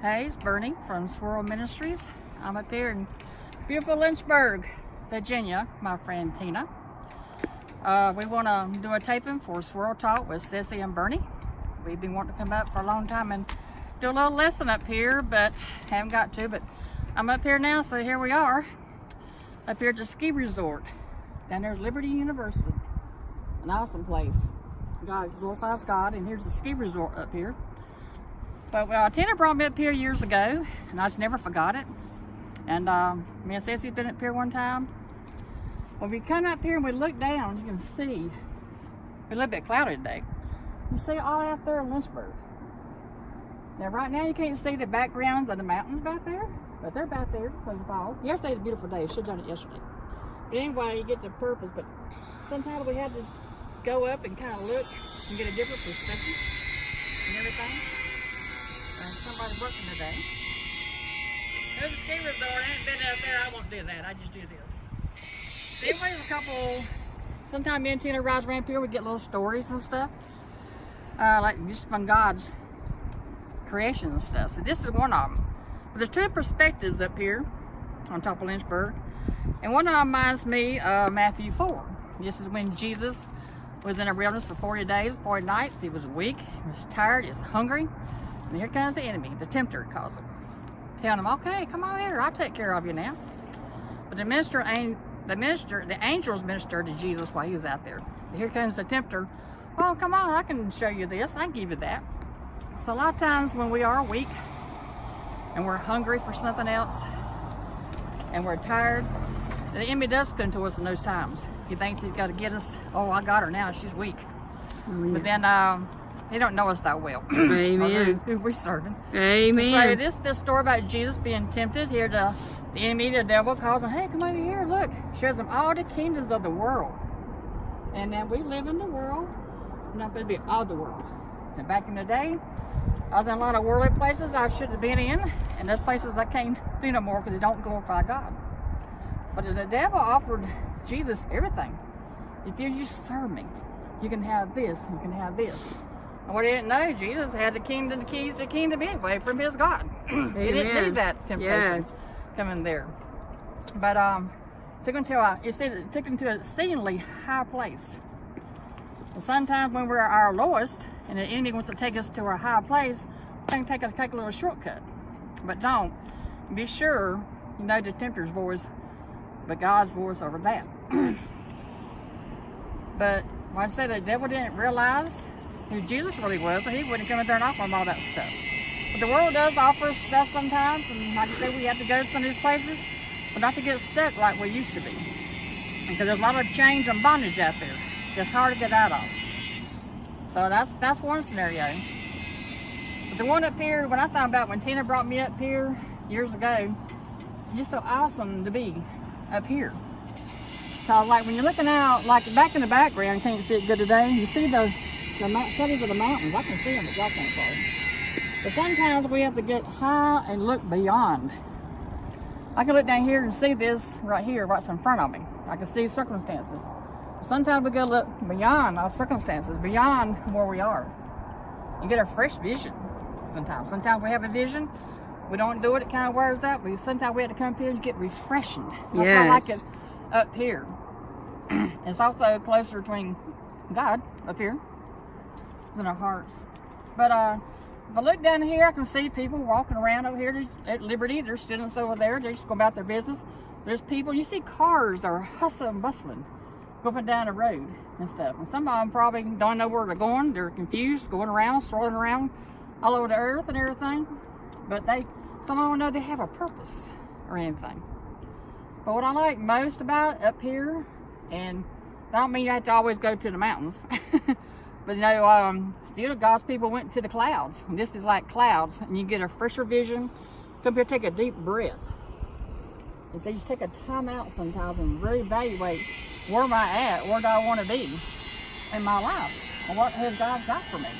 Hey, it's Bernie from SWIRL Ministries. I'm up here in beautiful Lynchburg, Virginia, my friend Tina. We want to do a taping for SWIRL Talk with Cecy and Bernie. We've been wanting to come up for a long time and do a little lesson up here, but haven't got to. But I'm up here now, so here we are. Up here at the ski resort. Down there's Liberty University. An awesome place. God glorifies God, and here's the ski resort up here. But Tina brought me up here years ago, and I just never forgot it. And me and Cecy been up here one time. When we come up here and we look down, you can see, it's a little bit cloudy today. You see all out there in Lynchburg. Now right now you can't see the backgrounds of the mountains back there, but they're back there because of fall. Yesterday's a beautiful day, should have done it yesterday. But anyway, you get the purpose, but sometimes we have to go up and kind of look and get a different perspective and everything. Somebody's working today. There's a ski resort. I ain't been out there. I won't do that. I just do this. Anyways, sometimes me and Tina rides around here, we get little stories and stuff. Like just from God's creation and stuff. So this is one of them. But there's two perspectives up here on top of Lynchburg. And one of them reminds me of Matthew 4. This is when Jesus was in a wilderness for 40 days, 40 nights. He was weak, he was tired, he was hungry. And here comes the enemy, the tempter calls him. Telling him, okay, come on here, I'll take care of you now. But the angels ministered to Jesus while he was out there. Here comes the tempter. Oh, come on, I can show you this, I can give you that. So a lot of times when we are weak and we're hungry for something else and we're tired, the enemy does come to us in those times. He thinks he's got to get us. Oh, I got her now, she's weak. Oh, yeah. But then he don't know us that well. Amen. Who we serving. Amen. So this story about Jesus being tempted, here the enemy, the devil, calls him, hey, come over here, look. Shows him all the kingdoms of the world. And then we live in the world, we're not going to be of the world. And back in the day, I was in a lot of worldly places I shouldn't have been in, and those places I can't do no more because they don't glorify God. But the devil offered Jesus everything. If you just serve me, you can have this, you can have this. And what he didn't know, Jesus had the kingdom, the keys to the kingdom anyway from his God. He didn't need that temptation coming there. But took him to a exceedingly high place. And sometimes when we're at our lowest and the enemy wants to take us to our high place, we can take a little shortcut. But don't. Be sure you know the tempter's voice, but God's voice over that. But when I said the devil didn't realize who Jesus really was, and he wouldn't come in there and offer him all that stuff. But the world does offer us stuff sometimes, and like I say, we have to go to some of these places, but not to get stuck like we used to be. Because there's a lot of chains and bondage out there. It's hard to get out of. So that's one scenario. But the one up here, when I thought about when Tina brought me up here years ago, it's just so awesome to be up here. So like when you're looking out, like back in the background, you can't see it good today, you see the shadows of the mountains. I can see them, but y'all can't see. But sometimes we have to get high and look beyond. I can look down here and see this right here, what's in front of me. I can see circumstances. Sometimes we gotta look beyond our circumstances, beyond where we are, and get a fresh vision. Sometimes we have a vision, we don't do it, it kind of wears out. Sometimes we have to come up here and get refreshing. That's why I like it up here. It's also closer between God up here in our hearts. But if I look down here, I can see people walking around over here at Liberty. There's students over there, they just go about their business. There's people, you see cars that are hustling and bustling, going down the road and stuff. And some of them probably don't know where they're going. They're confused, going around, strolling around all over the earth and everything. But some of them know they have a purpose or anything. But what I like most about up here, and I don't mean you have to always go to the mountains, but God's people went to the clouds. And this is like clouds, and you get a fresher vision. Come here, take a deep breath. And so you just take a time out sometimes and really evaluate, where am I at? Where do I want to be in my life? And what has God got for me?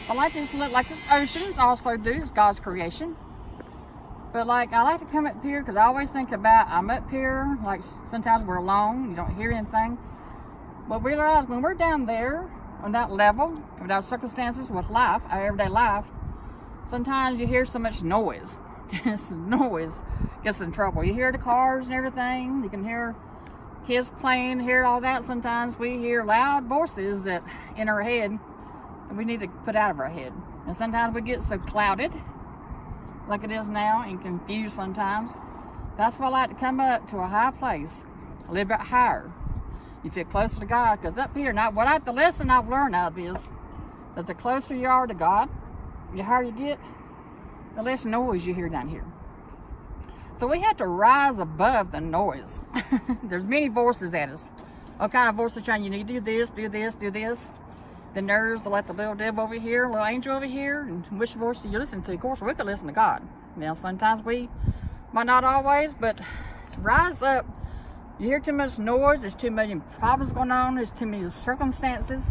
I like this, like this oceans also do, it's God's creation. But like, I like to come up here because I always think about, I'm up here, like sometimes we're alone, you don't hear anything. But we realize when we're down there on that level, with our circumstances with life, our everyday life, sometimes you hear so much noise. This noise gets in trouble. You hear the cars and everything. You can hear kids playing, hear all that. Sometimes we hear loud voices that in our head that we need to put out of our head. And sometimes we get so clouded, like it is now, and confused sometimes. That's why I like to come up to a high place, a little bit higher. You feel closer to God, because up here, now the lesson I've learned out of is that the closer you are to God, the higher you get, the less noise you hear down here. So we have to rise above the noise. There's many voices at us. All kind of voices trying, you need to do this, do this, do this. The nerves, like the little devil over here, little angel over here, and which voice do you listen to? Of course, we could listen to God. Now, sometimes we might not always, but rise up. You hear too much noise, there's too many problems going on, there's too many circumstances.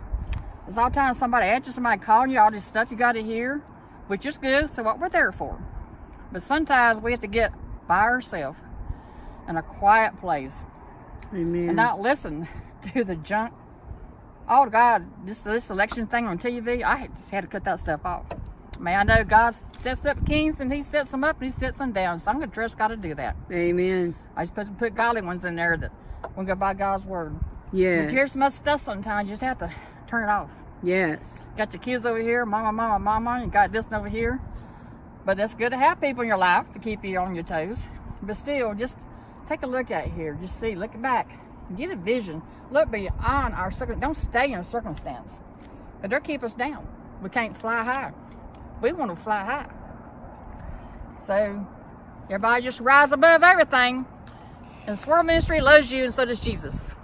There's all times somebody answers, somebody calling you, all this stuff you got to hear, which is good, so what we're there for. But sometimes we have to get by ourselves in a quiet place. Amen. And not listen to the junk. Oh God, this election thing on TV, I just had to cut that stuff off. Man, I know God sets up kings and he sets them up and he sets them down. So I'm going to trust God to do that. Amen. I just put godly ones in there that will go by God's word. Yes. You hear so much stuff sometimes, you just have to turn it off. Yes. Got your kids over here, mama, you got this one over here. But it's good to have people in your life to keep you on your toes. But still, just take a look at here. Just see, look back. Get a vision. Look beyond our circumstance. Don't stay in a circumstance. But they'll keep us down. We can't fly high. We want to fly high. So, everybody just rise above everything. And SWIRL Ministry loves you, and so does Jesus.